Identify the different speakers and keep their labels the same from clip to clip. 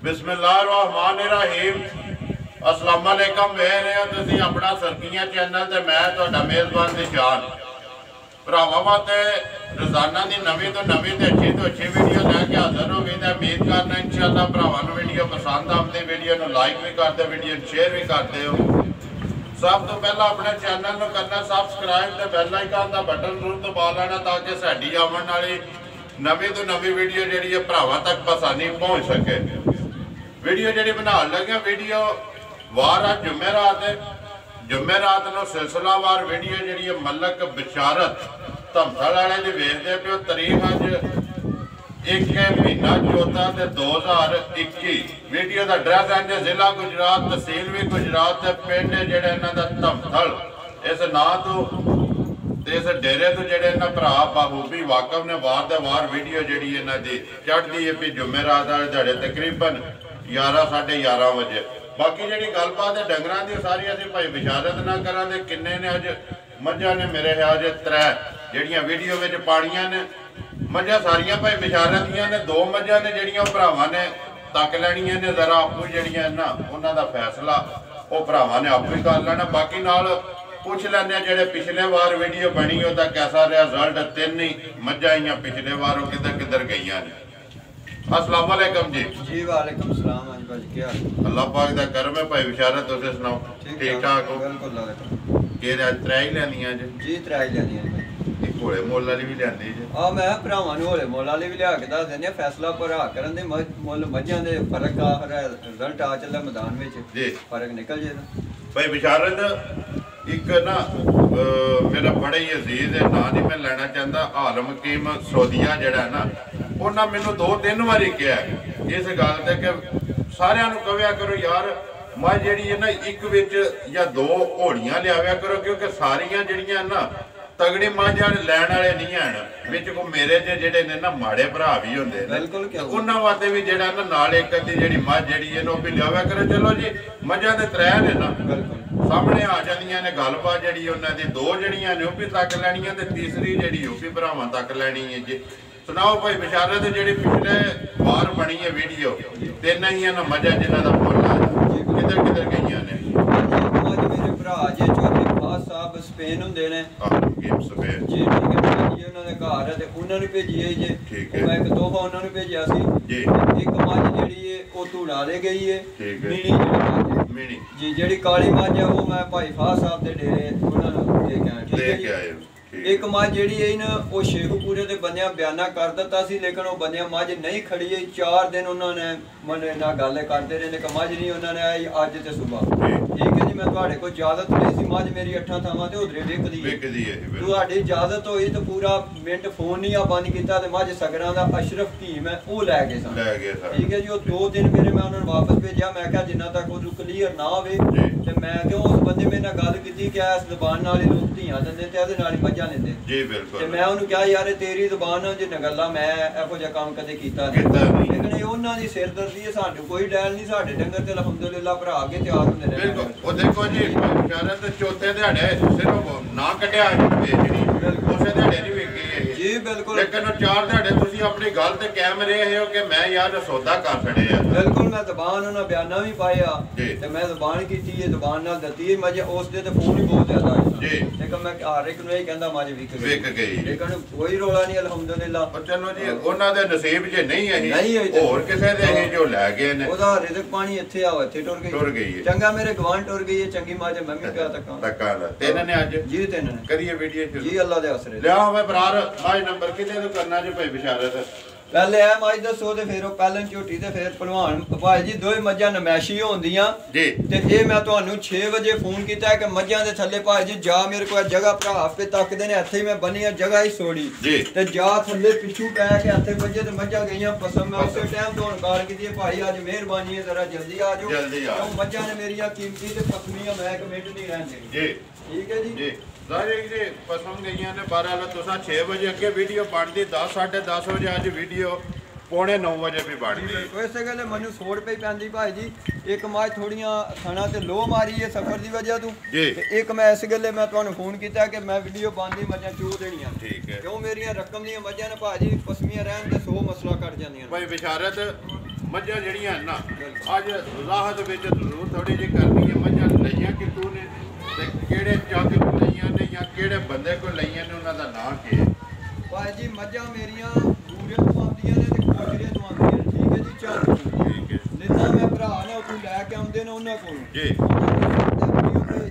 Speaker 1: बिस्मिल्लाहिर्रहमानिर्रहीम। अस्सलाम वालेकुम। वे रहे हो तुसी अपना सरकियां चैनल ते मैं तुहाडा मेज़बान निशान। भरावां वास्ते रोजाना की नवी तो नवी तो अच्छी वीडियो लैके हाजिर हो गई। उम्मीद करना इंशाअल्लाह भरावां नूं वीडियो पसंद आती, वीडियो नूं लाइक भी करते, वीडियो शेयर भी करते हो। सब तो पहला अपने चैनल को करना सबसक्राइब ते बैल आइकन का बटन जरूर दबा लेना ताकि साडी आवन वाली नवी तो नवी वीडियो जी भरावां तक आसानी पहुँच सके। वीडियो जी बना लगे वीडियो वार आज जुमेरात नो सिलसिलावार वीडियो जी मलक बशारत धमतल वाले की वेखते पे। तारीख अज 1 महीना चौथा 2021। वीडियो का एड्रैस है जिला गुजरात, तहसील भी गुजरात, पिंड जेड़ा इन्हां दा धमतल। इस नां तो इस डेरे तो जेडे इन्हां भरा बाखूबी वाकफ ने वार द वार वीडियो जी इन्हां दी चढ़ती है भी जुमेरात वाले दिहाड़े तकरीबन 11 साढ़े 11 बजे। बाकी जी गलबात है डंगर की सारी असीं भाई बशारत ना करा। किन्ने ने अज मझां ने मेरे ख्याल से 3 जड़ियाँ वीडियो में पाड़ियां ने। मझां सारियां भाई बशारत दियां ने। 2 मझां ने जड़ियां भरावां ने तक लैनियां ने। जरा आपू जड़ियां ना उन्हां दा फैसला वो भरावां ने आपू ही कर लेना। बाकी नाल पूछ लैने जेडे पिछले बार वीडियो बनी उसका कैसा रहा रिजल्ट। 3 ही मझां आईयां पिछले बार वो किधर किधर गई ने। अस्सलाम वालेकुम जी।
Speaker 2: वालेकुम सलाम। हां जी भाई क्या हाल?
Speaker 1: अल्लाह पाक दा करम है भाई बशारत। तुसीं सुनाओ ठीक ठाक हो?
Speaker 2: बिल्कुल अल्लाह
Speaker 1: के आज 3 ही लैंदियां
Speaker 2: जी 3 ही लैंदियां।
Speaker 1: एक होले मोल वाली भी लैंदी जी।
Speaker 2: आ मैं भरावां नूं होले मोल वाली भी लिया के दस दिंदे फैसला भरा करन दे मुल मझां दे फर्क आ रिजल्ट आ चला मैदान विच
Speaker 1: जी
Speaker 2: फर्क निकल जे
Speaker 1: भाई बशारत। एक ना मेरा बड़ा ही अजीज है, ना नहीं मैं लेना चाहता, आलम हकीम सऊदिया जड़ा ना उन्हें मैनू 2-3 बारी कहा इस गल से कि सारिਆਂ ਨੂੰ कहा करो यार मझ जी है ना एक विच या 2 घोड़ियां लिया करो क्योंकि सारिया जड़ियां ना तगड़ी मझ लैन वाले नहीं हैं। विच को मेरे जेडे ने ना माड़े भरा भी होंगे उन्होंने वास्ते भी जेड़ा ना नाल एक अद्धी जी मझ जी है वो भी लिया करो। चलो जी मझां ते 3 ने ना सामने आ जांदियां ने। गलबात जी उन्होंने 2 जड़ियां ने भी तक लैनियां ते तीसरी जी वो भी भरावां तक लैनी है जी। सुनाओ भाई बशारत जी पिछले बार बनी है वीडियो 3 ही ना मझां जिन्हां दा मुल आया किधर किधर गई ने।
Speaker 2: मेरे भरा जे चौधरी फाज साहब स्पेन हुंदे ने
Speaker 1: स्पेन जी।
Speaker 2: ठीक है जी उन्होंने घर है ते उन्होंने भेजी है जी। मैं एक तोहफा उन्होंने भेजा सी जी। एक मझ जेड़ी है वो धूड़ा ले गई है मीणी जी। जेड़ी काली मझ है वो मैं भाई फाज साहब दे डेरे उन्होंने लेके आया। एक मझ जी है ना वो शेखूपुरे के बंदियां बयाना कर दिता सी लेकिन वो बंदियां मझ नहीं खड़ी है। 4 दिन उन्होंने मैंने ना गल करते रहे कि मझ नहीं उन्होंने आई अज तो सुबह। ठीक है जी मैं तुहाडे कोल इजाजत ली सी मझ मेरी 8 थावां ते उधरे विकदी है। तुहाडी इजाजत होई तो पूरा मिनट फोन नहीं बंद किया तो मझ सगरां दा अशरफ हकीम है वो लै गए सन। ठीक है जी वो 2 दिन मेरे मैं उन्होंने वापस भेजा। मैं क्या जिन्ना तक वो क्लीयर ना होवे ते मैं क्यों उस बंदे मेरे नाल गल कीती कि इस जबान नाल ही लोग धियां दिंदे ते इहदे नाल ही मझां लेंदे जी। बिल्कुल ते मैं उन्होंने कहा यार तेरी जबान जिन्ना गल्लां मैं इहो जिहा काम कदे कीता नहीं लेकिन ये उन्हां दी सिरदर्दी है साडे कोई डैल नहीं। साडे डंगर ते अल्हम्दुलिल्लाह भरा अगे तैयार हुंदे ने। बिल्कुल ओ देखो जी बशारत चौथे दिहाड़े सिर्फ ना कटिया बेचनी उसे दिहाड़े नहीं विकी है जी। बिल्कुल लेकिन 4 दिहाड़े तुसी अपनी गल ते कायम रहे हो कि मैं यार सौदा कर छड़े आ। बिल्कुल मैं जबान उन्हां बयाना भी पाया ते मैं जबान कीती है जबान नाल दती है मजे उस दे ते फोन ही बहुत ज्यादा है जी। लेकिन मैं हर एक नूं यही कहंदा मजे विक गई लेकिन कोई रोला नहीं अल्हम्दुलिल्लाह। चलो जी उन्हां दे नसीब च नहीं है होर किसे दे है जो ले गए ने ओदा रिज़्क पानी इत्थे आओ इत्थे टुर गई है। चंगा मेरे गवान टुर गई है चंगी माजे मैं भी क्या तक्का 3 ने अज जी 3 ने करिए वीडियो जी अल्लाह दे आसरे लिया मैं बरार माज नंबर किते तो करना जी भाई बशारत। पहले है मझ दसो ते फिर पहले झोटी ते फिर भलवान भाई जी 2 मझां नमैशी होंदियां जी। ते ये मैं तुहानू 6 बजे फोन किया कि मझां दे थल्ले भाई जी जा मेरे को जगह भरा पे तकदे ने इत्थे मैं बनी जगह ही सोड़ी जी ते जा थल्ले पिछू पै के इत्थे वजे ते मझां गईयां पसम मैं उस टाइम तो कार की भाई आज मेहरबानी है जरा जल्दी आ जाओ मझां ने मेरिया कीमती ते पसमियां मैं एक मिनट नहीं रहन देनी जी। ठीक है जी पसंद गई ने 12 तुसा 6 बजे अगे वीडियो बनती 10 साढ़े 10 बजे अज वीडियो 8:45 बजे भी बन गई। इस गल मैं 100 रुपये पैंदी भाई जी। एक मझ थोड़ियां खाना ते लो मारी है सफर की वजह तो एक मैं इस गल मैं तुहानू फोन किया कि मैं वीडियो बनदी मझां चो देनियां ठीक है क्यों मेरिया रकम दी मझां ने भाजी पसमियां रहन ते 100 मसला कट जांदियां भाई बशारत
Speaker 1: ਮੱਝਾਂ ਜਿਹੜੀਆਂ ਨਾ ਅੱਜ ਵਜ਼ਾਹਤ ਵਿੱਚ ਜ਼ਰੂਰ ਥੋੜੀ ਜਿਹੀ ਕਰਨੀ ਹੈ। ਮੱਝਾਂ ਲਈਆਂ ਕਿੱਥੋਂ ਨੇ ਤੇ ਕਿਹੜੇ ਚੱਕ ਤੋਂ ਲਈਆਂ ਨੇ ਜਾਂ ਕਿਹੜੇ ਬੰਦੇ ਕੋਲ ਲਈਆਂ ਨੇ, ਉਹਨਾਂ ਦਾ ਨਾਂ ਕੀ ਹੈ?
Speaker 2: ਭਾਈ ਜੀ ਮੱਝਾਂ ਮੇਰੀਆਂ ਪੂਰੇ ਤੋਂ ਆਉਂਦੀਆਂ ਨੇ ਤੇ ਕੋਟਰੇ ਤੋਂ ਆਉਂਦੀਆਂ ਨੇ, ਠੀਕ ਹੈ ਜੀ। ਚਾਰ ਠੀਕ ਹੈ, ਜਿੱਦਾਂ ਮੈਂ ਭਰਾ ਨੇ ਉੱਥੋਂ ਲੈ ਕੇ ਆਉਂਦੇ ਨੇ ਉਹਨਾਂ ਕੋਲੋਂ ਜੀ।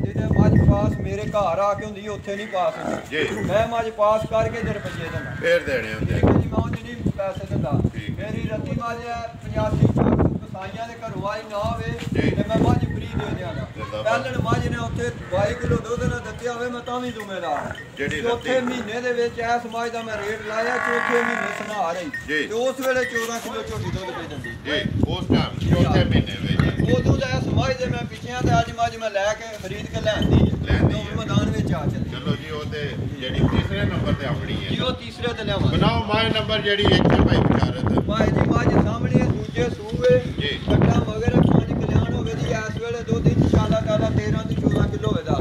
Speaker 2: ਜਿਹੜੇ ਮੱਝ ਪਾਸ ਮੇਰੇ ਘਰ ਆ ਕੇ ਹੁੰਦੀ ਉੱਥੇ ਨਹੀਂ ਪਾਸ ਹੁੰਦੀ ਜੀ। ਮੈਂ ਮੱਝ ਪਾਸ ਕਰਕੇ ਤੇ ਰੁਪਏ ਦੇਣਾ ਫੇਰ ਦੇਣੇ ਹੁੰਦੇ ਜੀ। ਮੈਂ ਉਹ ਨਹੀਂ ਪੈਸੇ ਦਿੰਦਾ। ਮੇਰੀ ਰੱਤੀ ਮੱਝ 85 ਕਸਾਈਆਂ ਦੇ ਘਰੋਂ ਆਈ ਨਾ ਹੋਵੇ ਤੇ ਮੈਂ ਮੱਝ ਫਰੀ ਦੇ ਦਿਆਂਗਾ। ਪਹਿਲਣ ਮੱਝ ਨੇ ਉੱਥੇ 22 ਕਿਲੋ ਦੁੱਧ ਨਾ ਦਿੱਤਾ ਹੋਵੇ ਮੈਂ ਤਾਂ ਵੀ ਜ਼ਿੰਮੇਦਾਰ। ਚੌਥੇ ਮਹੀਨੇ ਦੇ ਵਿੱਚ ਇਸ ਮੱਝ ਦਾ ਮੈਂ ਰੇਟ ਲਾਇਆ, ਚੌਥੇ ਮਹੀਨੇ ਸੁਣਾ ਰਹੀ ਤੇ ਉਸ ਵੇਲੇ 14 ਕਿਲੋ ਝੋਟੀ ਦੁੱਧ ਦੇ ਦਿੰਦੀ ਜੀ। ਉਸ ਟਾਈਮ ਚੌਥੇ ਮਹੀਨੇ ਵਿੱਚ ਉਦੋਂ ਦਾ ਇਸ ਮੱਝ ਦੇ ਮੈਂ ਪਿੱਛਿਆਂ ਤੇ ਅੱਜ ਮੱਝ ਮੈਂ ਲੈ ਕੇ ਖਰੀਦ ਕੇ ਲੈਂਦੀ ਮੈਦਾਨ ਵਿੱਚ ਆ ਚੱਲੀ। ਚਲੋ ਜੀ ਉਹ ਤੇ ਜਿਹੜੀ ਤੀਸਰੇ ਨੰਬਰ ਤੇ ਆਪਣੀ ਹੈ ਜੀ, ਉਹ ਤੀਸਰੇ ਤੇ ਲਿਆਵਾਂ। ਬਣਾਓ ਮਾਈ ਨੰਬਰ ਜਿਹੜੀ ਇੱਥੇ ਭਾਈ ਵਿਚਾਰਤ ਭਾਈ ਜੀ ਮੱਝ ਸਾਹਮਣੇ ਦੂਜੇ ਸੂਏ ਜੀ। ਕੱਟਾ ਮਗਰ 5 ਕਲਿਆਣ ਹੋਵੇ ਜੀ। ਇਸ ਵੇਲੇ ਦੁੱਧ ਇੰਸ਼ਾਅੱਲਾ ਤਾਲਾ 13 ਤੋਂ 14 ਕਿਲੋ ਹੋਵੇਗਾ।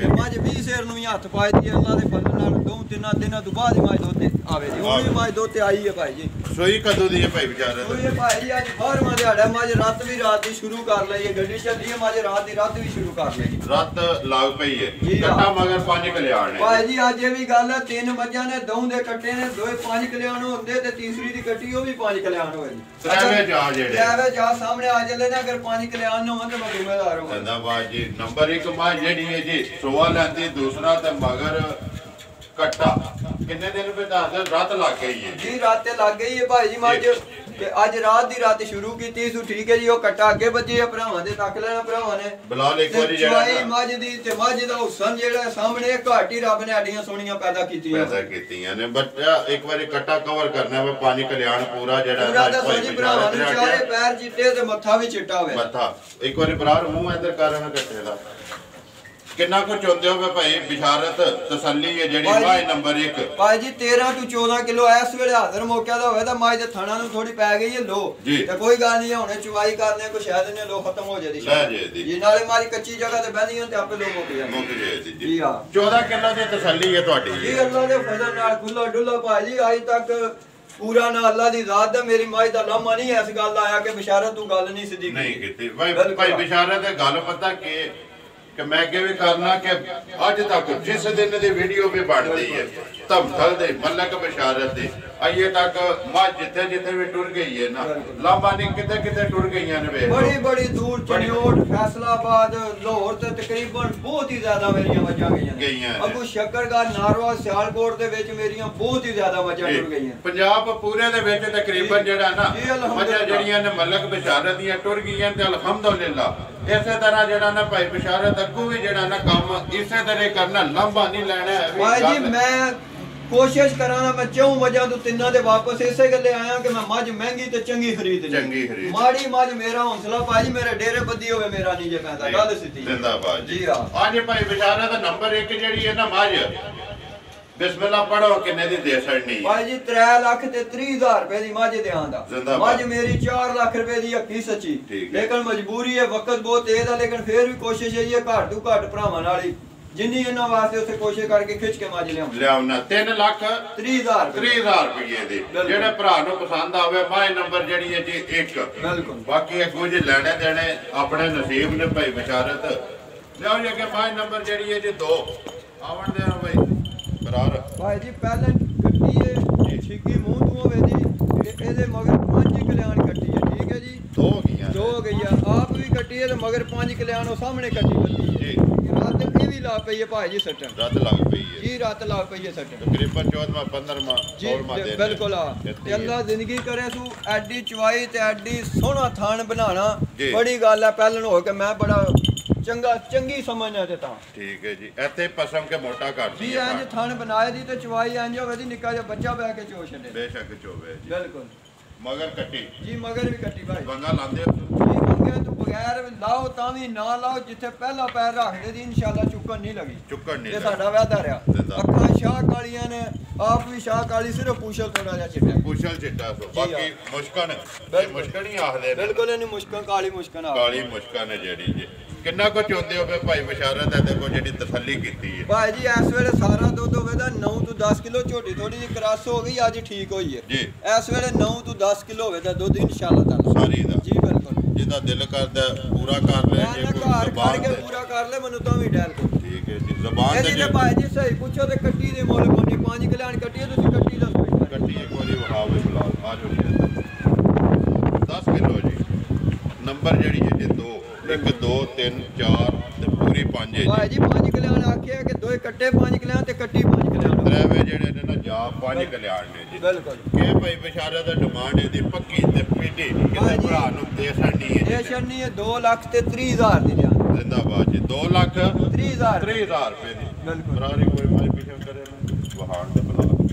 Speaker 2: ਤੇ ਮੱਝ 20 ਸ਼ੇਰ ਨੂੰ ਵੀ ਹੱਥ ਪਾਏ ਦੀ ਅੱਲਾ ਦੇ ਫਜ਼ਲ ਨਾਲ 2-3 ਦਿਨਾਂ ਤੋਂ ਬਾਅਦ ਮੱਝ ਦੁੱਧ ਆਵੇ ਜੀ। ਉਹ ਵੀ ਮੱਝ ਦੁੱਧ ਤੇ ਆਈ ਹੈ ਭਾਈ ਜੀ। ਸੋਈ ਕਦੋਂ ਦੀ ਹੈ ਭਾਈ ਵਿਚਾਰਤ? ਸੋਈ ਭਾਈ ਜੀ ਅੱਜ 12ਵਾਂ ਦਿਹਾੜਾ। ਮੱਝ ਰਾਤ ਦੀ ਸ਼ੁਰੂ ਕਰ ਲਈ ਹੈ, ਗੱਡੀ ਚੱਲੀ ਹੈ। ਮੱਝ ਰਾਤ ਵੀ ਸ਼ੁਰੂ ਕਰ ਲਈ, ਰਾਤ ਲੱਗ ਪਈ ਹੈ। ਕੱਟਾ ਮਗਰ 5 ਕਲਿਆਣ ਨੇ ਭਾਈ ਜੀ। ਅੱਜ ਇਹ ਵੀ ਗੱਲ ਹੈ, 3 ਮੱਝਾਂ ਨੇ, 2 ਦੇ ਕੱਟੇ ਨੇ, 2 5 ਕਲਿਆਣ ਹੁੰਦੇ ਤੇ ਤੀਸਰੀ ਦੀ ਕੱਟੀ ਉਹ ਵੀ 5 ਕਲਿਆਣ ਹੋਏ ਜੀ। ਟਰੈਵੇ ਜਾ ਸਾਹਮਣੇ ਆ ਜਲੇ ਨੇ, ਅਗਰ 5 ਕਲਿਆਣ ਨਾ ਹੋਣ ਤੇ ਮੈਂ ਜ਼ਿੰਮੇਦਾਰ ਹਾਂ। ਧੰਨਵਾਦ ਜੀ। ਨੰਬਰ 1 ਮੱਝ ਜਿਹੜੀ ਹੈ ਜੀ ਸੋਆ ਲੈਂਦੀ, ਦੂਸਰਾ ਤੇ ਮਗਰ ਕੱਟਾ। ਕਿੰਨੇ ਦਿਨ पे रात लग गई है जी? रात लग गई है भाई जी। मज ਤੇ ਅੱਜ ਰਾਤ ਸ਼ੁਰੂ ਕੀਤੀ ਸੂ, ਠੀਕ ਹੈ ਜੀ। ਉਹ ਕੱਟਾ ਅੱਗੇ ਵੱਜੇ ਆ ਭਰਾਵਾਂ ਦੇ, ਤੱਕ ਲੈਣਾ ਭਰਾਵਾਂ ਨੇ ਬਲਾਲ ਇੱਕ ਵਾਰੀ ਜਿਹੜਾ ਮੱਝ ਦੀ ਤੇ ਮੱਝ ਦਾ ਹੁਸਨ ਜਿਹੜਾ ਸਾਹਮਣੇ ਘਾਟ ਹੀ ਰੱਬ ਨੇ ਆਡੀਆਂ ਸੋਹਣੀਆਂ ਪੈਦਾ ਕੀਤੀਆਂ ਨੇ। ਬੱਚਾ ਇੱਕ ਵਾਰੀ ਕੱਟਾ ਕਵਰ ਕਰਨਾ ਵਾ, 5 ਕਲਿਆਣ ਪੂਰਾ ਜਿਹੜਾ ਪੂਰਾ ਦਾ ਸੋਜੀ ਭਰਾਵਾਂ ਨੂੰ। ਚਾਰੇ ਪੈਰ ਚਿੱਟੇ ਤੇ ਮੱਥਾ ਵੀ ਚਿੱਟਾ ਹੋਵੇ। ਮੱਥਾ ਇੱਕ ਵਾਰੀ ਬਰਾਰ ਮੂੰਹ ਇੱਧਰ ਕਰਨਾ ਕੱਟੇ ਦਾ। ਕਿੰਨਾ ਕੁ ਚਾਹੁੰਦੇ ਹੋ ਭਾਈ ਬਿਸ਼ਾਰਤ ਤਸੱਲੀ ਹੈ ਜਿਹੜੀ ਮਾਈ ਨੰਬਰ 1? ਭਾਈ ਜੀ 13 ਤੋਂ 14 ਕਿਲੋ ਇਸ ਵੇਲੇ ਹਾਜ਼ਰ ਮੌਕਿਆ ਦਾ ਹੋਵੇ ਤਾਂ ਮਾਈ ਦੇ ਥਣਾ ਨੂੰ ਥੋੜੀ ਪੈ ਗਈ ਹੈ ਲੋ ਤੇ ਕੋਈ ਗੱਲ ਨਹੀਂ, ਹੁਣੇ ਚੁਵਾਈ ਕਰਨੇ ਕੋ ਸ਼ਾਇਦ ਨੇ ਲੋ ਖਤਮ ਹੋ ਜਾਦੀ ਜੀ। ਨਾਲੇ ਮਾਰੀ ਕੱਚੀ ਜਗ੍ਹਾ ਤੇ ਬਹਿੰਦੀਆਂ ਤੇ ਆਪੇ ਲੋ ਮੁੱਕ ਜਾਏ ਜੀ। ਹਾਂ 14 ਕਿਲੋ ਦੀ ਤਸੱਲੀ ਹੈ ਤੁਹਾਡੀ ਜੀ। ਅੱਲਾ ਦੇ ਫਜ਼ਲ ਨਾਲ ਖੁੱਲਾ ਡੁੱਲਾ ਭਾਈ ਜੀ। ਅੱਜ ਤੱਕ ਪੂਰਾ ਨਾ ਅੱਲਾ ਦੀ ਜ਼ਾਤ ਦਾ ਮੇਰੀ ਮਾਈ ਦਾ ਲਾਮਾ ਨਹੀਂ ਇਸ ਗੱਲ ਆਇਆ ਕਿ ਬਿਸ਼ਾਰਤ ਤੂੰ ਗੱਲ ਨਹੀਂ ਸਿੱਧੀ ਨਹੀਂ ਕੀਤੀ। ਭਾਈ ਬਿਸ਼ਾਰਤ ਇਹ ਗੱਲ ਪਤਾ ਕਿ ਮੈਂ ਅੱਗੇ ਵੀ ਕਰਨਾ ਕਿ ਅੱਜ ਤੱਕ ਜਿਸ ਦਿਨ ਦੀ ਵੀਡੀਓ ਵੀ ਬਣਦੀ ਹੈ ਧਮਥਲ ਦੇ ਮਲਕ ਬਿਸ਼ਾਰਤ ਦੇ ਅਜੇ ਤੱਕ ਮੱਝ ਜਿੱਥੇ ਵੀ ਟੁਰ ਗਈ ਹੈ ਨਾ, ਲਾਂਬਾ ਨਹੀਂ ਕਿਤੇ ਟੁਰ ਗਈਆਂ ਨੇ। ਬੜੀ ਦੂਰ ਚਨਿਓਟ, ਫੈਸਲਾਬਾਦ, ਲਾਹੌਰ ਤੇ ਤਕਰੀਬਨ ਬਹੁਤ ਹੀ ਜ਼ਿਆਦਾ ਮੇਰੀਆਂ ਮੱਝਾਂ ਗਈਆਂ। ਅਬੂ ਸ਼ੱਕਰਗੜ੍ਹ, ਨਾਰਵਾ, ਸਿਆਲਕੋਟ ਦੇ ਵਿੱਚ ਮੇਰੀਆਂ ਬਹੁਤ ਹੀ ਜ਼ਿਆਦਾ ਮੱਝਾਂ ਟੁਰ ਗਈਆਂ। ਪੰਜਾਬ ਪੂਰੇ ਦੇ ਵਿੱਚ ਤਕਰੀਬਨ ਜਿਹੜਾ ਨਾ ਮੱਝਾਂ ਜਿਹੜੀਆਂ ਨੇ ਮਲਕ ਬਿਸ਼ਾਰਤ ਦੀਆਂ ਟੁਰ ਗਈਆਂ ਤੇ ਅਲਹਮਦੁਲਿਲਾ। ਇਸੇ ਤਰ੍ਹਾਂ ਜਿਹੜਾ ਨਾ ਭਾਈ ਬਿਸ਼ਾਰਤ ਅੱਗੋਂ ਵੀ ਜਿਹੜਾ ਨਾ ਕੰਮ ਇਸੇ ਤਰ੍ਹਾਂ ਕਰਨਾ, ਲਾਂਬਾ ਨਹੀਂ ਲੈਣਾ ਭਾਈ ਜੀ। ਮੈਂ ਕੋਸ਼ਿਸ਼ ਕਰਾਂ ਮੈਂ ਚਾਹੂੰ ਮੱਝਾਂ ਤੋਂ ਤਿੰਨਾਂ ਦੇ ਵਾਪਸ ਇਸੇ ਗੱਲੇ ਆਇਆ ਕਿ ਮੈਂ ਮੱਝ ਮਹਿੰਗੀ ਤੇ ਚੰਗੀ ਖਰੀਦ ਮਾੜੀ ਮੱਝ ਮੇਰਾ ਹੌਸਲਾ ਭਾਈ ਮੇਰੇ ਡੇਰੇ ਬੱਦੀ ਹੋਵੇ ਮੇਰਾ ਨਹੀਂ ਜੇ ਪੈਂਦਾ ਗੱਲ ਸਿੱਧੀ ਜਿੰਦਾਬਾਦ ਜੀ। ਹਾਂ ਅੱਜ ਭਾਈ ਬਿਸ਼ਾਰਤ ਦਾ ਨੰਬਰ 1 ਜਿਹੜੀ ਹੈ ਨਾ ਮੱਝ ਬਿਸਮਿਲ੍ਲਾ ਪੜੋ ਕਿੰਨੇ ਦੀ ਦੇ ਛੜਨੀ ਭਾਈ ਜੀ? 3 ਲੱਖ ਤੇ 30,000 ਰੁਪਏ ਦੀ ਮੱਝ ਦੇ ਆਂਦਾ। ਮੱਝ ਮੇਰੀ 4 ਲੱਖ ਰੁਪਏ ਦੀ ਹੱਕੀ ਸੱਚੀ, ਲੇਕਿਨ ਮਜਬੂਰੀ ਹੈ, ਵਕਤ ਬਹੁਤ ਤੇਜ਼ ਹੈ, ਲੇਕਿਨ ਫਿਰ ਵੀ ਕੋਸ਼ਿਸ਼ ਹੈ ਘੱਟ ਤੋਂ ਘੱਟ ਭਰਾਵਾਂ ਨਾਲ ਹੀ ਜਿੰਨੀ ਇਹਨਾਂ ਵਾਸਤੇ ਉੱਥੇ ਕੋਸ਼ਿਸ਼ ਕਰਕੇ ਖਿੱਚ ਕੇ ਮੱਝ ਲਿਆਉਣਾ। 3,30,000 ਰੁਪਏ ਦੇ ਜਿਹੜੇ ਭਰਾ ਨੂੰ ਪਸੰਦ ਆਵੇ ਮਾਈ ਨੰਬਰ ਜਿਹੜੀ ਹੈ ਜੀ 1 ਬਿਲਕੁਲ। ਬਾਕੀ ਅੱਗੋਂ ਜੇ ਲੈਣੇ ਦੇਣੇ ਆਪਣੇ ਨਸੀਬ ਨੇ ਭਾਈ ਬਿਸ਼ਾਰਤ ਲਿਆਓ ਜੀ। ਅੱਗੇ ਮਾਈ ਨੰਬਰ ਜਿਹੜੀ ਹੈ ਜੀ 2 ਆਵਣ ਦੇ ਆ ਭਾਈ ਬਰਾਰ ਭਾਈ ਜੀ। ਪਹਿਲਾਂ ਕੱਟੀ ਹੈ ਛਿੱਗੀ ਮੂੰਹ ਤੋਂ ਹੋਵੇ ਜੀ, ਇਹਦੇ ਮਗਰ 5 ਕਲਿਆਣ ਕੱਟੀ ਹੈ, ਠੀਕ ਹੈ ਜੀ। 2 ਗਈਆਂ ਆਪ ਵੀ ਕੱਟੀ ਹੈ ਤੇ ਮਗਰ 5 ਕਲਿਆਣ ਉਹ ਸਾਹਮਣੇ ਕੱਟੀ ਬੱਤੀ ਜੀ। ਰਾਤ ਇਹ ਵੀ ਲਾ ਪਈ ਹੈ ਭਾਈ ਜੀ ਸੱਟਣ, ਰਾਤ ਲੱਗ ਪਈ ਹੈ ਜੀ। ਰਾਤ ਲੱਗ ਪਈ ਹੈ ਸੱਟਣ ਤਕਰੀਬਨ 14ਵਾਂ 15ਵਾਂ ਜੀ ਬਿਲਕੁਲ। ਆ ਤੇ ਅੱਲਾ ਜ਼ਿੰਦਗੀ ਕਰੇ ਸੂ ਐਡੀ ਚਵਾਈ ਤੇ ਐਡੀ ਸੋਹਣਾ ਥਾਣ ਬਣਾਣਾ ਬੜੀ ਗੱਲ ਹੈ। ਪਹਿਲਾਂ ਹੋ ਕੇ ਮੈਂ ਬੜਾ ਚੰਗੀ ਸਮਝਣਾ ਤੇ ਤਾਂ ਠੀਕ ਹੈ ਜੀ। ਇੱਥੇ ਪਸਮ ਕੇ ਮੋਟਾ ਕਰਦੀ ਹੈ ਜੀ। ਇੰਜ ਥਣ ਬਣਾਏ ਦੀ ਤੇ ਚਵਾਈ ਇੰਜ ਹੋਵੇ ਦੀ ਨਿੱਕਾ ਜਿਹਾ ਬੱਚਾ ਬਹਿ ਕੇ ਚੋ ਛੱਡੇ ਬੇਸ਼ੱਕ ਚੋਵੇ ਜੀ ਬਿਲਕੁਲ। ਮਗਰ ਕੱਟੀ ਜੀ, ਮਗਰ ਵੀ ਕੱਟੀ ਭਾਈ। ਬੰਗਾ ਲਾਉਂਦੇ ਹੋ ਜੀ? ਬੰਗੇ ਤੋਂ ਬਗੈਰ ਲਾਓ ਤਾਂ ਵੀ ਨਾ ਲਾਓ, ਜਿੱਥੇ ਪਹਿਲਾ ਪੈਰ ਰੱਖਦੇ ਦੀ ਇਨਸ਼ਾਅੱਲਾ ਚੁੱਕਣ ਨਹੀਂ ਤੇ ਸਾਡਾ ਵਾਅਦਾ ਰਿਹਾ। ਅੱਖਾਂ ਸ਼ਾਹ ਕਾਲੀਆਂ ਨੇ, ਆਪ ਵੀ ਸ਼ਾਹ ਕਾਲੀ, ਸਿਰਫ ਪੁਸ਼ਲ ਥੋੜਾ ਜਿਹਾ ਚਿੱਟਾ ਸੋ ਬਾਕੀ ਮੁਸ਼ਕਨ ਹੀ ਆਖਦੇ ਬਿਲਕੁਲ ਇਹਨੂੰ ਮੁਸ਼ਕਨ ਕਾਲੀ ਮੁਸ਼ਕਨ ਜਿਹੜੀ ਜੀ।
Speaker 1: ਕਿੰਨਾ ਕੁ ਚਾਹੁੰਦੇ ਹੋ ਕਿ ਭਾਈ ਬਸ਼ਾਰਤ ਹੈ ਦੇਖੋ ਜਿਹੜੀ ਤਸੱਲੀ ਕੀਤੀ ਹੈ
Speaker 2: ਭਾਈ ਜੀ ਇਸ ਵੇਲੇ ਸਾਰਾ ਦੁੱਧ ਹੋਵੇ ਤਾਂ 9 ਤੋਂ 10 ਕਿਲੋ, ਝੋਟੀ ਥੋੜੀ ਜਿਹੀ ਕ੍ਰਾਸ ਹੋ ਗਈ ਅੱਜ ਠੀਕ ਹੋਈ ਹੈ
Speaker 1: ਜੀ।
Speaker 2: ਇਸ ਵੇਲੇ 9 ਤੋਂ 10 ਕਿਲੋ ਹੋਵੇ ਤਾਂ ਦੁੱਧ ਇਨਸ਼ਾਅੱਲਾ ਤਾਲਾ
Speaker 1: ਸਾਰੀ ਦਾ
Speaker 2: ਜੀ ਬਿਲਕੁਲ।
Speaker 1: ਜਿਹਦਾ ਦਿਲ ਕਰਦਾ ਪੂਰਾ ਕਰ ਲੈ,
Speaker 2: ਜੇ ਕੋਈ ਘਰ ਖੜ ਕੇ ਪੂਰਾ ਕਰ ਲੈ ਮੈਨੂੰ ਤਾਂ ਵੀ ਡੈਲ ਕੋ
Speaker 1: ਠੀਕ ਹੈ ਜੀ। ਜ਼ਬਾਨ ਤੇ
Speaker 2: ਇਹਦੀ ਭਾਈ ਜੀ ਸਹੀ ਪੁੱਛੋ ਤੇ ਕੱਟੀ ਦੇ ਮੁੱਲ ਕੋਨੀ 5 ਕਿਲਿਆਣ ਕੱਟੀ ਹੈ, ਤੁਸੀਂ ਕੱਟੀ ਦੱਸੋ
Speaker 1: ਕੱਟੀ ਇੱਕ ਵਾਰੀ ਵਿਖਾਵੇ ਬਲਾਲ ਆ ਜੋ 10 ਕਿਲੋ ਜੀ। ਨੰਬਰ ਜਿਹੜੀ ਹੈ ਜੀ 2 1 2 3 4 ਤੇ ਪੂਰੀ 5 ਹੈ
Speaker 2: ਭਾਈ
Speaker 1: ਜੀ।
Speaker 2: ਜੀ 5 ਕਿਲਿਆਣ ਆਖਿਆ ਕਿ ਦੋਏ ਕੱਟੇ 5 ਕਿਲਿਆਣ ਤੇ ਕੱਟੀ 5 ਕਿਲਿਆਣ
Speaker 1: ਡਰਾਈਵੇ ਜਿਹੜੇ ਨੇ ਨਾ ਜਾ 5 ਕਲਿਆਣ ਨੇ ਜੀ
Speaker 2: ਬਿਲਕੁਲ।
Speaker 1: ਇਹ ਭਾਈ ਬਸ਼ਾਰਤ ਦਾ ਡਿਮਾਂਡ ਇਹਦੀ ਪੱਕੀ ਤੇ ਪੀਟੀ ਕਿਸੇ ਭਰਾ ਨੂੰ ਦੇ ਛੱਡਣੀ ਹੈ
Speaker 2: ਇਹ ਛੱਡਣੀ ਹੈ 2 ਲੱਖ ਤੇ 30,000 ਦੀ ਲਿਆ
Speaker 1: ਜ਼ਿੰਦਾਬਾਦ ਜੀ। 2 ਲੱਖ
Speaker 2: 30,000
Speaker 1: ਰੁਪਏ ਦੀ
Speaker 2: ਬਿਲਕੁਲ।
Speaker 1: ਬਰਾਰੀ ਕੋਈ ਮਾਈ ਪਿਛੇ ਕਰੇ ਨਾ ਵਹਾਣ ਦੇ ਬਲਾ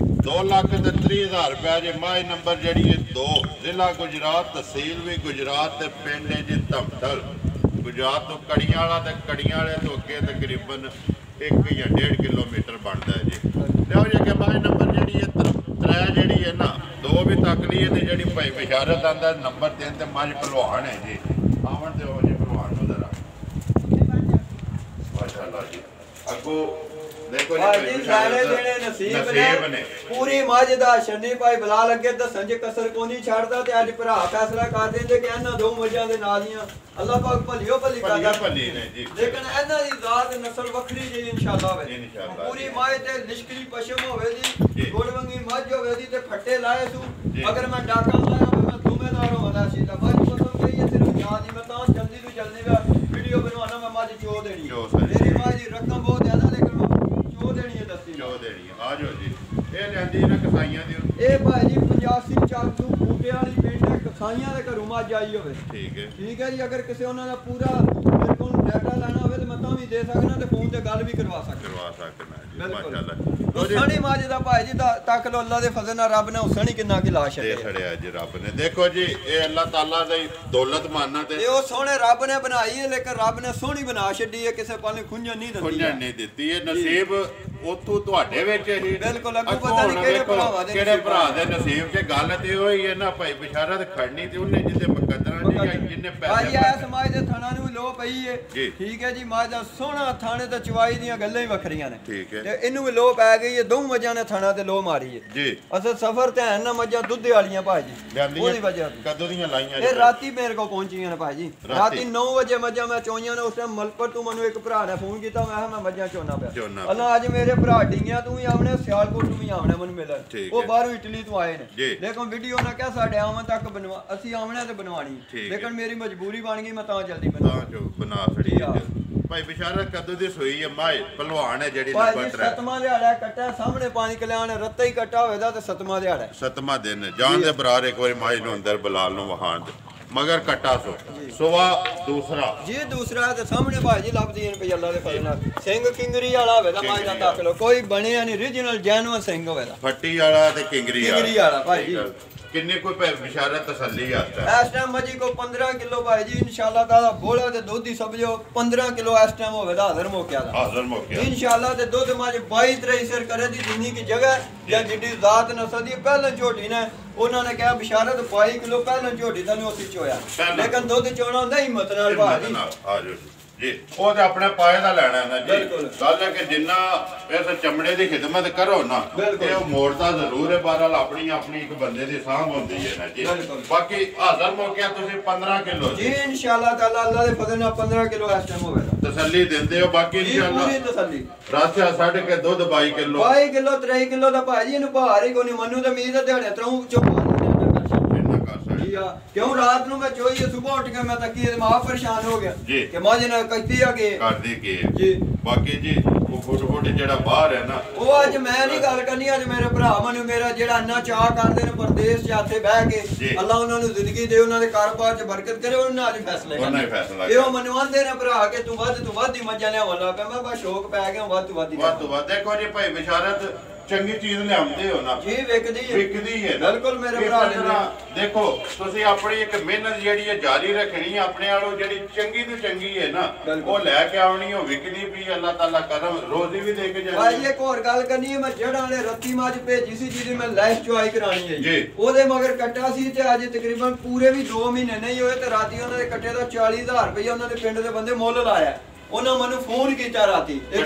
Speaker 1: 2 ਲੱਖ ਤੇ 30,000 ਰੁਪਏ ਜੇ ਮਾਈ ਨੰਬਰ ਜਿਹੜੀ ਹੈ 2 ਜ਼ਿਲ੍ਹਾ ਗੁਜਰਾਤ, ਤਹਿਸੀਲ ਵੀ ਗੁਜਰਾਤ ਤੇ ਪਿੰਡ ਹੈ ਜੀ ਧਮਤਲ। ਗੁਜਰਾਤ ਤੋਂ ਕੜੀਆਂ ਵਾਲਾ ਤੇ ਕੜੀਆਂ ਵਾਲੇ ਤੋਂ ਅੱਗੇ ਤਕਰੀਬਨ 1 ਜਾਂ 1.5 ਕਿਲੋਮੀਟਰ ਬਣਦਾ ਹੈ ਜੀ। ਲਿਓ ਜੀ ਕਿ ਮਾਈ ਨੰਬਰ ਜਿਹੜੀ ਹੈ 3 ਜਿਹੜੀ ਹੈ ਨਾ 2 ਵੀ ਤੱਕ ਲਈ ਤੇ ਜਿਹੜੀ ਭਾਈ ਬਸ਼ਾਰਤ ਆਂਦਾ ਨੰਬਰ 3 ਤੇ ਮੱਝ ਭਲਵਾਨ ਹੈ ਜੀ। ਆਵਣ ਤੇ ਉਹ ਜੀ ਭਲਵਾਨ ਨੂੰ ਜ਼ਰਾ ਮਾਸ਼ਾਅੱਲਾ ਜੀ। ਅੱਗੋਂ ਦੇਖੋ
Speaker 2: ਜੀ ਸਾਰੇ ਜਿਹੜੇ ਨਸੀਬ ਨੇ ਪੂਰੀ ਮੱਝ ਦਾ ਛੰਨੀ ਭਾਈ ਬਲਾ ਲੱਗੇ ਦੱਸਣ ਜੇ ਕਸਰ ਕੋਈ ਨਹੀਂ ਛੱਡਦਾ ਤੇ ਅੱਜ ਭਰਾ ਫੈਸਲਾ ਕਰ ਦਿੰਦੇ ਕਿ ਇਹਨਾਂ ਦੋ ਮੱਝਾਂ ਦੇ ਨਾਲ ਹੀਆਂ ਅੱਲਾਹ ਪਾਕ ਭਲਿਓ ਭਲੀ ਕਰਦਾ
Speaker 1: ਭਲੀ ਨੇ ਜੀ।
Speaker 2: ਲੇਕਿਨ ਇਹਨਾਂ ਦੀ ਜ਼ਾਤ ਨਸਲ ਵੱਖਰੀ ਜੀ ਇਨਸ਼ਾਅੱਲਾ ਹੋਵੇ। ਪੂਰੀ ਮੱਝ ਤੇ ਲਿਸ਼ਕਰੀ ਪਸ਼ਮ ਹੋਵੇ ਜੀ, ਗੁੜਵੰਗੀ ਮੱਝ ਹੋਵੇ ਜੀ ਤੇ ਫੱਟੇ ਲਾਏ ਸੂ। ਅਗਰ ਮੈਂ ਡਾਕਾ ਲਾਇਆ ਹੋਵੇ ਮੈਂ ਜ਼ਿੰਮੇਦਾਰ ਹੋਵਾਂ ਸੀ ਤਾਂ ਮੱਝ ਪਸੰਦ ਗਈ ਹੈ ਸਿਰਫ ਯਾਦ ਹੀ ਮੈਂ ਤਾਂ ਜਲਦੀ ਤੋਂ ਜਲਦੀ ਦਾ ਵੀਡੀਓ ਬਣਵਾਣਾ ਮੈਂ ਮੱਝ ਚੋ ਦੇਣੀ ਮੇਰੀ ਮੱਝ ਦੀ ਰਕਮ ਬਹੁਤ ਜ਼ਿਆਦਾ ਲੇਕਿਨ ਚੋ ਦੇਣੀ ਹੈ ਦੱਸੀ
Speaker 1: ਚੋ ਦੇਣੀ ਆ ਜਾਓ ਜੀ। ਇਹ ਲੈਂਦੀ ਨਾ ਕਸਾਈਆਂ ਦੀ
Speaker 2: ਇਹ ਭਾਈ ਜੀ 85 ਚਾਕੂ ਬੂਟੇ ਵਾਲੀ ਪਿੰਡ ਹੈ, ਕਸਾਈਆਂ ਦੇ ਘਰੋਂ ਮੱਝ ਆਈ ਹੋਵੇ ਠੀਕ ਹੈ ਜੀ। ਅਗਰ ਕਿਸੇ ਉਹਨਾਂ ਦਾ ਪੂਰਾ ਮੇਰੇ ਕੋਲ ਡਾਟਾ ਲੈਣਾ ਹੋਵੇ ਤੇ ਮੈਂ ਤਾਂ ਵੀ ਦੇ ਸਕਦਾ ਤੇ ਫੋਨ ਤੇ ਗੱਲ ਵੀ ਕਰਵਾ ਸਕਦਾ ਜੀ। ਮਾਸ਼ਾਅੱਲਾ ਹੁਸਣੀ ਮੱਝ ਦਾ ਭਾਈ ਜੀ ਤੱਕ ਲੋ ਅੱਲਾ ਦੇ ਫਜ਼ਲ ਨਾਲ ਰੱਬ ਨੇ ਹੁਸਣੀ ਕਿੰਨਾ ਕਿ ਲਾ
Speaker 1: ਛੜਿਆ ਜੀ ਰੱਬ ਨੇ। ਦੇਖੋ ਜੀ ਇਹ ਅੱਲਾਹ ਤਾਲਾ ਦੀ ਦੌਲਤ ਮਾਨਾ ਤੇ
Speaker 2: ਉਹ ਸੋਹਣੇ ਰੱਬ ਨੇ ਬਣਾਈ ਹੈ ਲੇਕਿਨ ਰੱਬ ਨੇ ਸੋਹਣੀ ਬਣਾ ਛੱਡੀ ਹੈ, ਕਿਸੇ ਪਾਸੇ ਖੁੰਝਣ ਨਹੀਂ
Speaker 1: ਦਿੱਤੀ ਇਹ ਨਸੀਬ ਉਥੋਂ ਤੁਹਾਡੇ ਵਿੱਚ ਹੀ
Speaker 2: ਬਿਲਕੁਲ। ਅੱਗੋਂ ਪਤਾ ਨਹੀਂ ਕਿਹੜੇ
Speaker 1: ਭਰਾ ਦੇ ਨਸੀਬ 'ਚ ਗੱਲ ਤੇ ਹੋਈ ਹੈ ਨਾ ਭਾਈ ਬਸ਼ਾਰਤ ਖੜਨੀ ਤੇ ਉਹਨੇ ਜਿਹਦੇ ਮੁਕੱਦਰਾਂ ਨੇ ਜਿੰਨੇ ਪੈਸੇ
Speaker 2: ਭਾਈ ਐ ਸਮਾਜ ਦੇ ਥਾਣਾ ਨੂੰ ਲੋ ਪਈ ਹੈ ਠੀਕ ਹੈ ਜੀ। ਮਾਂ ਦਾ ਸੋਹਣਾ ਥਾਣੇ ਤੇ ਚਵਾਈ ਦੀਆਂ ਗੱਲਾਂ ਹੀ ਵੱਖਰੀਆਂ ਨੇ ਤੇ ਇਹਨੂੰ ਵੀ ਲੋ ਪੈ ਗਈ ਹੈ। ਦੋ ਮੱਝਾਂ ਨੇ ਥਾਣਾ ਤੇ ਲੋ ਮਾਰੀ ਹੈ ਜੀ। ਅਸਲ ਸਫਰ ਤੇ ਹੈ ਨਾ ਮੱਝਾਂ ਦੁੱਧ ਵਾਲੀਆਂ ਭਾਈ ਜੀ ਉਹਦੀ ਵਜ੍ਹਾ
Speaker 1: ਕਦੋਂ ਦੀਆਂ ਲਾਈਆਂ
Speaker 2: ਇਹ ਰਾਤੀ ਮੇਰੇ ਕੋਲ ਪਹੁੰਚੀਆਂ ਨੇ ਭਾਈ ਜੀ। ਰਾਤੀ 9 ਵਜੇ ਮੱਝਾਂ ਮੈਂ ਚੋਈਆਂ ਨੇ। ਉਸ ਟਾਈਮ ਮਲਕਪੁਰ ਤੋਂ ਮੈਨੂੰ ਇੱਕ ਭਰਾ ਨੇ ਫੋਨ ਕੀਤਾ, ਮੈਂ ਕਿਹਾ ਮੈਂ ਮੱਝਾਂ ਚੋਣਾ ਪਿਆ ਅੱਲਾ ਅੱਜ ਮੇਰੇ ਭਰਾ ਡੀਆਂ ਤੂੰ ਵੀ ਆਵਣੇ ਸਿਆਲਕੋਟ ਤੋਂ ਵੀ ਆਵਣੇ ਮੈਨੂੰ ਮਿਲਣ। ਉਹ ਬਾਹਰੋਂ ਇਟਲੀ ਤੋਂ ਆਏ ਨੇ ਲੇਕਿਨ ਵੀਡੀਓ ਨਾ ਕਿਹਾ ਸਾਡੇ ਆਵਣ ਤੱਕ ਅਸੀਂ ਆਵਣੇ ਤੇ ਬਣਵਾਣੀ ਲੇਕਿਨ ਮੇਰੀ ਮਜਬੂਰੀ ਬਣ ਗਈ ਮੈਂ ਤਾਂ ਜਲਦੀ
Speaker 1: ਬਣਾ ਛੜੀ ਭਾਈ ਬਸ਼ਾਰਤ ਕਦੋਂ ਦੀ ਸੋਈ ਹੈ ਮਾਏ ਪਹਿਲਵਾਨ ਹੈ ਜਿਹੜੀ
Speaker 2: ਨੰਬਰ 3 7ਵਾਂ ਦਿਹਾੜਾ ਕੱਟਿਆ ਸਾਹਮਣੇ 5 ਕਿਲਿਆਣ ਰੱਤਾ ਹੀ ਕੱਟਾ ਹੋਵੇਦਾ ਤੇ 7ਵਾਂ ਦਿਹਾੜਾ
Speaker 1: 7ਵਾਂ ਦਿਨ ਜਾਣ ਦੇ ਬਰਾਰ ਇੱਕ ਵਾਰੀ ਮਾਈ ਨੂੰ ਅੰਦਰ ਬਲਾਲ ਨੂੰ ਵਹਾਣ ਦੇ ਮਗਰ ਕੱਟਾ ਸੋਵਾ ਦੂਸਰਾ
Speaker 2: ਜੀ ਦੂਸਰਾ ਤੇ ਸਾਹਮਣੇ ਭਾਈ ਜੀ ਲੱਭਦੀ ਨੇ ਪਈ ਅੱਲਾ ਦੇ ਫਜ਼ਲ ਨਾਲ ਸਿੰਘ ਕਿੰਗਰੀ ਵਾਲਾ ਹੋਵੇਦਾ ਮਾਈ ਦਾ ਤੱਕ ਲੋ ਕੋਈ ਬਣਿਆ ਨਹੀਂ ਰੀਜਨਲ ਜੈਨੂਅਨ ਸਿੰਘ ਹੋਵੇਦਾ
Speaker 1: ਫੱਟੀ ਵਾਲਾ ਤੇ ਕਿੰਗਰੀ
Speaker 2: ਵਾਲਾ ਭਾਈ ਜੀ।
Speaker 1: ਕਿੰਨੇ ਕੋਈ ਬਸ਼ਾਰਤ ਤਸੱਲੀ ਆਸਤਾ
Speaker 2: ਇਸ ਟਾਈਮ ਮੱਝੀ ਕੋ 15 ਕਿਲੋ ਭਾਈ ਜੀ ਇਨਸ਼ਾਅੱਲਾ ਤਾਲਾ ਬੋਲਾ ਤੇ ਦੁੱਧ ਹੀ ਸਮਝੋ 15 ਕਿਲੋ ਇਸ ਟਾਈਮ ਹੋਵੇਦਾ ਹਾਜ਼ਰ ਮੌਕਿਆ ਦਾ ਇਨਸ਼ਾਅੱਲਾ ਤੇ ਦੁੱਧ ਮੱਝ 22 23 ਸਿਰ ਕਰੇ ਦੀ ਜਿੰਨੀ ਕੀ ਜਗ੍ਹਾ ਜਾਂ ਜਿੱਡੀ ਜ਼ਾਤ ਨਸਲ ਦੀ ਪਹਿਲਾਂ ਝੋਟੀ ਨੇ ਉਹਨਾਂ ਨੇ ਕਿਹਾ ਬਸ਼ਾਰਤ 22 ਕਿਲੋ ਪਹਿਲਾਂ ਝੋਟੀ ਦਾ ਨੂੰ ਅਸੀਂ ਚੋਇਆ ਲੇਕਿਨ ਦੁੱਧ ਚੋਣਾ ਹੁੰਦਾ ਹਿੰਮਤ ਨਾਲ ਭਾਜੀ
Speaker 1: ਆ ਜਾਓ ਜੀ। ਉਹ ਤੇ ਆਪਣੇ ਪਾਏ ਦਾ ਲੈਣਾ ਨਾ ਜੀ। ਗੱਲ ਹੈ ਕਿ ਜਿੰਨਾ ਇਸ ਚਮੜੇ ਦੀ ਖਿਦਮਤ ਕਰੋ ਨਾ ਤੇ ਉਹ ਮੋੜਦਾ ਜ਼ਰੂਰ ਹੈ। ਬਹਰਹਾਲ ਆਪਣੀ ਇੱਕ ਬੰਦੇ ਦੀ ਸਾਂਭ ਹੁੰਦੀ ਹੈ ਨਾ ਜੀ। ਬਾਕੀ ਹਾਜ਼ਰ ਮੌਕਿਆ ਤੁਸੀਂ 15 ਕਿਲੋ
Speaker 2: ਜੀ ਇਨਸ਼ਾਅੱਲਾ ਤਾਲਾ ਅੱਲਾ ਦੇ ਫਜ਼ਲ ਨਾਲ 15 ਕਿਲੋ ਇਸ ਟਾਈਮ ਹੋਵੇਗਾ।
Speaker 1: ਤਸੱਲੀ ਦਿੰਦੇ ਹੋ ਬਾਕੀ ਇਨਸ਼ਾਅੱਲਾ
Speaker 2: ਪੂਰੀ ਤਸੱਲੀ।
Speaker 1: ਰਾਸਿਆ ਛੱਡ ਕੇ ਦੁੱਧ 22 ਕਿਲੋ
Speaker 2: 23 ਕਿਲੋ ਦਾ ਭਾਜੀ ਇਹਨੂੰ ਭਾਰ ਹੀ ਕੋਈ ਨਹੀਂ ਮੰਨੂ ਤੇ ਉਮੀਦ ਹੈ ਦਿਹਾੜੇ ਤਰੋਂ ਚੋਂ ਕਿਉਂ ਰਾਤ ਨੂੰ ਮੈਂ ਚੋਈ ਸਵੇਰ ਉੱਠ ਕੇ ਮੈਂ ਤੱਕੀ ਤੇ ਮਾਂ ਪਰੇਸ਼ਾਨ ਹੋ ਗਿਆ ਕਿ ਮਾਂ ਜੀ ਨੇ ਕੱਤੀ ਆ ਕੇ
Speaker 1: ਕਰਦੀ ਕੀ ਜੀ। ਬਾਕੀ ਜੀ ਉਹ ਫੋਟੋ ਜਿਹੜਾ ਬਾਹਰ ਹੈ ਨਾ
Speaker 2: ਉਹ ਅੱਜ ਮੈਂ ਨਹੀਂ ਗੱਲ ਕਰਨੀ। ਅੱਜ ਮੇਰੇ ਭਰਾ ਮੈਨੂੰ ਮੇਰਾ ਜਿਹੜਾ ਇੰਨਾ ਚਾਹ ਕਰਦੇ ਨੇ ਪਰਦੇਸ ਜਾਤੇ ਬਹਿ ਕੇ ਅੱਲਾ ਉਹਨਾਂ ਨੂੰ ਜ਼ਿੰਦਗੀ ਦੇ ਉਹਨਾਂ ਦੇ ਕਾਰੋਬਾਰ 'ਚ ਬਰਕਤ ਕਰੇ ਉਹਨਾਂ ਅੱਜ ਫੈਸਲੇ ਕਰਨੇ। ਇਹ ਮੈਨੂੰ ਆਂਦੇ ਨੇ ਭਰਾ ਕਿ ਤੂੰ ਵੱਧ ਤੋਂ ਵੱਧ ਹੀ ਮੱਝਾਂ ਲਿਆਉਣ ਲੱਗ ਪਿਆ। ਮੈਂ ਬਸ ਸ਼ੌਕ ਪੈ ਗਿਆ ਵੱਧ ਤੋਂ ਵੱਧ
Speaker 1: ਦੇਖੋ ਜੀ ਭਾਈ ਬਸ਼ਾਰਤ ਚੰਗੀ ਚੀਜ਼ ਲਿਆਉਂਦੇ ਹੋ ਨਾ
Speaker 2: ਜੀ ਵਿਕਦੀ
Speaker 1: ਹੈ
Speaker 2: ਬਿਲਕੁਲ ਮੇਰੇ ਭਰਾ ਨੇ
Speaker 1: ਦੇਖੋ ਤੁਸੀਂ ਆਪਣੀ ਇੱਕ ਮਿਹਨਤ ਜਿਹੜੀ ਹੈ ਜਾਰੀ ਰੱਖਣੀ ਆਪਣੇ ਵਾਲੋਂ ਜਿਹੜੀ ਚੰਗੀ ਤੋਂ ਚੰਗੀ ਹੈ ਨਾ ਉਹ ਲੈ ਕੇ ਆਉਣੀ ਉਹ ਵਿਕਦੀ ਵੀ ਅੱਲਾਹ ਤਾਲਾ ਕਰਮ ਰੋਜ਼ੀ ਵੀ ਦੇ ਕੇ ਜਾਂਦੀ
Speaker 2: ਭਾਈ ਇੱਕ ਹੋਰ ਗੱਲ ਕਰਨੀ ਹੈ ਮੈਂ ਜਿਹੜਾ ਵਾਲੇ ਰੱਤੀ ਮੱਝ ਭੇਜੀ ਸੀ ਜਿਹਦੀ ਮੈਂ ਲਾਈਫ ਚੁਆਈ ਕਰਾਣੀ ਹੈ ਜੀ ਉਹਦੇ ਮਗਰ ਕੱਟਾ ਸੀ ਤੇ ਅੱਜ ਤਕਰੀਬਨ ਪੂਰੇ ਵੀ 2 ਮਹੀਨੇ ਨਹੀਂ ਹੋਏ ਤੇ ਰਾਤੀ ਉਹਨਾਂ ਦੇ ਕੱਟੇ ਦਾ 40,000 ਰੁਪਏ ਉਹਨਾਂ ਦੇ ਪਿੰਡ ਦੇ ਬੰਦੇ ਮੁੱਲ ਲਾਇਆ ਉਹਨਾਂ ਮੈਨੂੰ ਫੋਨ ਕੀਤਾ ਰਾਤੀ ਇਹ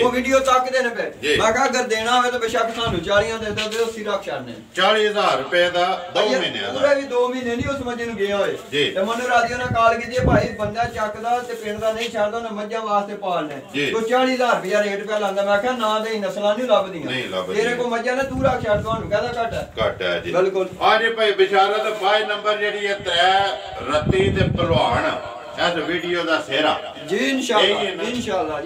Speaker 2: ਵੀਡੀਓ ਤੱਕਦੇ ਨੇ ਪਏ ਮੈਂ ਕਿਹਾ ਅਗਰ ਦੇਣਾ ਹੋਵੇ ਤਾਂ ਬੇਸ਼ੱਕ ਸਾਨੂੰ 40 ਦੇ ਦਿਓ ਅਸੀਂ ਰੱਖ ਛੱਡਨੇ
Speaker 1: 40,000 ਰੁਪਏ ਦਾ 2 ਮਹੀਨੇ ਦਾ
Speaker 2: ਪੂਰੇ ਵੀ 2 ਮਹੀਨੇ ਨਹੀਂ ਉਸ ਮੱਝੇ ਨੂੰ ਗਿਆ ਹੋਏ ਤੇ ਮੈਨੂੰ ਰਾਤੀ ਉਹਨਾਂ ਕਾਲ ਕੀਤੀ ਭਾਈ ਬੰਦਾ ਚੱਕਦਾ ਤੇ ਪਿੰਡ ਦਾ ਨਹੀਂ ਛੱਡਦਾ ਉਹਨੇ ਮੱਝਾਂ ਵਾਸਤੇ ਪਾਲਨੇ ਤੋ 40,000 ਰੁਪਏ ਰੇਟ ਪਿਆ ਲਾਂਦਾ ਮੈਂ ਕਿਹਾ ਨਾ ਦੇ ਨਸਲਾਂ ਨਹੀਂ ਲੱਭਦੀਆਂ ਤੇਰੇ ਕੋ ਮੱਝਾਂ ਨੇ ਤੂੰ ਰੱਖ ਛੱਡ ਤੁਹਾਨੂੰ ਕਹਦਾ ਘੱਟ ਹੈ ਜੀ ਬਿਲਕੁਲ
Speaker 1: ਆ ਜੇ ਭਾਈ ਬਿਸ਼ਾਰਤ ਬਾਈ ਨੰਬਰ ਜਿਹੜੀ ਹੈ 3 ਰੱਤੀ ਤੇ ਪਹਿਲਵਾਨ ਇਸ ਵੀਡੀਓ ਦਾ ਸੇਰਾ
Speaker 2: ਜੀ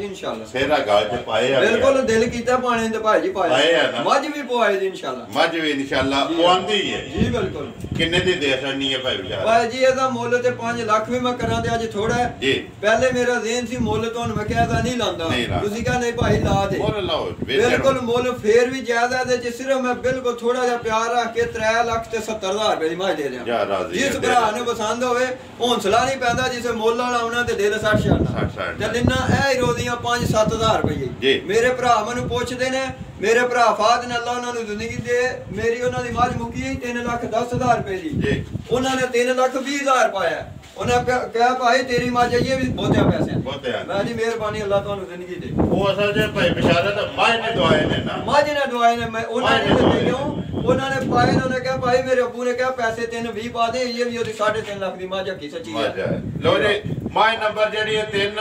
Speaker 2: ਇਨਸ਼ਾਅੱਲਾ
Speaker 1: ਸੇਰਾ ਗਾਲ ਚ ਪਾਏ ਆ
Speaker 2: ਬਿਲਕੁਲ ਦਿਲ ਕੀਤਾ ਪਾਣੇ ਤੇ ਭਾਈ ਜੀ ਪਾਏ ਮੱਝ ਵੀ ਪਵਾਏ ਜੀ
Speaker 1: ਇਨਸ਼ਾਅੱਲਾ ਪਵਾਉਂਦੀ ਹੈ
Speaker 2: ਜੀ ਬਿਲਕੁਲ
Speaker 1: ਕਿੰਨੇ ਦੀ ਦੇ ਸਕਣੀ ਹੈ ਭਾਈ ਬਿਸ਼ਾਰਤ
Speaker 2: ਭਾਈ ਜੀ ਇਹਦਾ ਮੁੱਲ ਤੇ 5 ਲੱਖ ਵੀ ਮੈਂ ਕਰਾਂ ਤੇ ਅੱਜ ਥੋੜਾ ਹੈ
Speaker 1: ਜੀ
Speaker 2: ਪਹਿਲੇ ਮੇਰਾ ਜ਼ੇਨ ਸੀ ਮੁੱਲ ਤੁਹਾਨੂੰ ਮੈਂ ਕਿਹਾ ਤਾਂ ਨਹੀਂ ਲਾਂਦਾ ਤੁਸੀਂ ਕਹਿੰਦੇ ਨਹੀਂ ਭਾਈ ਲਾ ਦੇ
Speaker 1: ਮੁੱਲ ਲਾਓ
Speaker 2: ਬਿਲਕੁਲ ਮੁੱਲ ਫੇਰ ਵੀ ਜ਼ਿਆਦਾ ਦੇ ਜੇ ਸਿਰਫ ਮੈਂ ਬਿਲਕੁਲ ਥੋੜਾ ਜਿਹਾ ਪਿਆਰ ਰੱਖ ਕੇ 3 ਲੱਖ ਤੇ 70,000 ਰੁਪਏ ਦੀ ਮੱਝ ਦੇ ਦਿਆਂ ਜਿਸ ਭਰਾ ਨੂੰ ਪਸੰਦ ਹੋਵੇ ਹੌਂਸਲਾ ਨਹੀਂ ਪੈਂਦਾ ਜਿਸੇ ਮੁੱਲ ਵਾਲਾ ਆਉਣਾ ਤੇ ਦਿਲ 60 ਛੱਡਣਾ ਤੇ ਦਿਨਾਂ ਇਹ ਰੋਦੀਆਂ 5-7,000 ਰੁਪਏ ਮੇਰੇ ਭਰਾ ਮੈਨੂੰ ਪੁੱਛਦੇ ਨੇ ਮੇਰੇ ਭਰਾ ਫਾਦ ਨੇ ਅੱਲਾ ਉਹਨਾਂ ਨੂੰ ਜ਼ਿੰਦਗੀ ਦੇ ਮੇਰੀ ਉਹਨਾਂ ਦੀ ਮੱਝ ਮੁੱਕੀ 3,10,000 ਰੁਪਏ ਦੀ ਉਹਨਾਂ ਨੇ 3,20,000 ਪਾਇਆ ਉਹਨੇ ਕਿਹਾ ਭਾਈ ਤੇਰੀ ਮੱਝ ਇਹ ਵੀ ਬਹੁਤਿਆ ਪੈਸੇ ਮੈਂ ਜੀ ਮਿਹਰਬਾਨੀ ਅੱਲਾ ਤੁਹਾਨੂੰ ਜ਼ਿੰਦਗੀ ਦੇ
Speaker 1: ਉਹ ਅਸਲ ਜੇ ਭਾਈ ਬਿਸ਼ਾਰਤ ਮੱਝ ਨੇ ਦਵਾਏ ਨੇ ਨਾ
Speaker 2: ਮੱਝ ਨੇ ਦਵਾਏ ਨੇ ਮੈਂ ਉਹਨਾਂ ਨੇ ਦਿੱਤੇ ਕਿਉਂ ਉਹਨਾਂ ਨੇ ਪਾਏ ਉਹਨਾਂ ਨੇ ਕਿਹਾ ਭਾਈ ਮੇਰੇ ਅੱਬੂ ਨੇ ਕਿਹਾ ਪੈਸੇ 320 ਪਾ ਦੇ ਇਹ ਵੀ ਉਹਦੀ 3.5 ਲੱਖ ਦੀ ਮੱਝ ਹੱਕੀ ਸੱਚੀ ਹੈ
Speaker 1: ਲੋ ਜੀ ਮੱਝ ਨੰਬਰ ਜਿਹੜੀ ਹੈ 3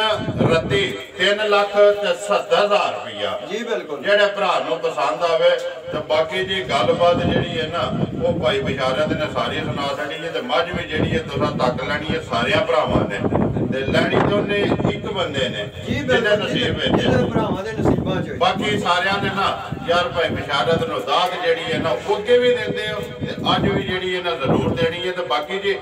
Speaker 1: ਰੱਤੀ 3,70,000 ਰੁਪਇਆ
Speaker 2: ਜੀ ਬਿਲਕੁਲ
Speaker 1: ਜਿਹੜੇ ਭਰਾ ਨੂੰ ਪਸੰਦ ਆਵੇ ਤੇ ਬਾਕੀ ਜੀ ਗੱਲਬਾਤ ਜਿਹੜੀ ਹੈ ਨਾ ਉਹ ਭਾਈ ਬਿਸ਼ਾਰਤ ਨੇ ਸਾਰੀ ਸੁਣਾ ਦੇਣੀ ਹੈ ਤੇ ਮੱਝ ਵੀ ਜਿਹੜੀ ਹੈ ਤੁਸੀਂ ਤੱਕ ਲੈਣੀ ਹੈ ਸਾਰਿਆਂ ਭਰਾਵਾਂ ਨੇ ਤੇ ਲੈਣੀ ਤੇ ਉਹਨੇ ਇੱਕ ਬੰਦੇ ਨੇ ਜਿਹਦੇ ਨਸੀਬ ਵਿੱਚ
Speaker 2: ਭਰਾਵਾਂ ਦੇ ਨਸੀਬਾਂ ਚ
Speaker 1: ਬਾਕੀ ਸਾਰਿਆਂ ਨੇ ਨਾ ਯਾਰ ਭਾਈ ਬਿਸ਼ਾਰਤ ਨੂੰ ਦਾਤ ਜਿਹੜੀ ਹੈ ਨਾ ਅੱਗੇ ਵੀ ਦਿੰਦੇ ਹੋ ਤੇ ਅੱਜ ਵੀ ਜਿਹੜੀ ਹੈ ਨਾ ਜ਼ਰੂਰ ਦੇਣੀ ਹੈ ਤੇ ਬਾਕੀ ਜੀ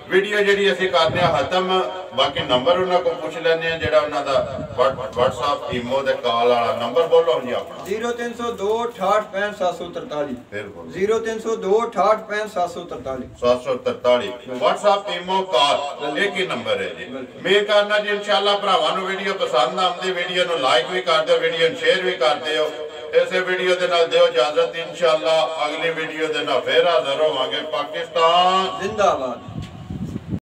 Speaker 1: ਵੀਡੀਓ ਜਿਹੜੀ ਅਸੀਂ ਕਰਦੇ ਆ ਖਤਮ ਬਾਕੀ ਨੰਬਰ ਉਹਨਾਂ ਕੋਲ ਪੁੱਛ ਲੈਂਦੇ ਆ ਜਿਹੜਾ ਉਹਨਾਂ ਦਾ WhatsApp ਈਮੋ ਦੇ ਕਾਲ ਵਾਲਾ ਨੰਬਰ ਬੋਲੋ ਜੀ ਆਪਣਾ
Speaker 2: 0302 68 65 743 0302 68 65
Speaker 1: 743 WhatsApp ਈਮੋ ਕਾਲ ਇੱਕ ਹੀ ਨੰਬਰ ਹੈ ਜੀ ਮੇਰ ਕਰਨਾ ਜੀ ਇਨਸ਼ਾਅੱਲਾ ਭਰਾਵਾਂ ਨੂੰ ਵੀਡੀਓ ਪਸੰਦ ਆਉਂਦੀ ਵੀਡੀਓ ਨੂੰ ਲਾਈਕ ਵੀ ਕਰ ਦਿਓ ਵੀਡੀਓ ਨੂੰ ਸ਼ੇਅਰ ਵੀ ਕਰ ਦਿਓ ਇਸੇ ਵੀਡੀਓ ਦੇ ਨਾਲ ਦਿਓ ਇਜਾਜ਼ਤ ਇਨਸ਼ਾਅੱਲਾ ਅਗਲੀ ਵੀਡੀਓ ਦੇ ਨਾਲ ਫੇਰ ਹਾਜ਼ਰ ਹੋਵਾਂਗੇ ਪਾਕਿਸਤਾਨ
Speaker 2: ਜ਼ਿੰਦਾਬਾਦ।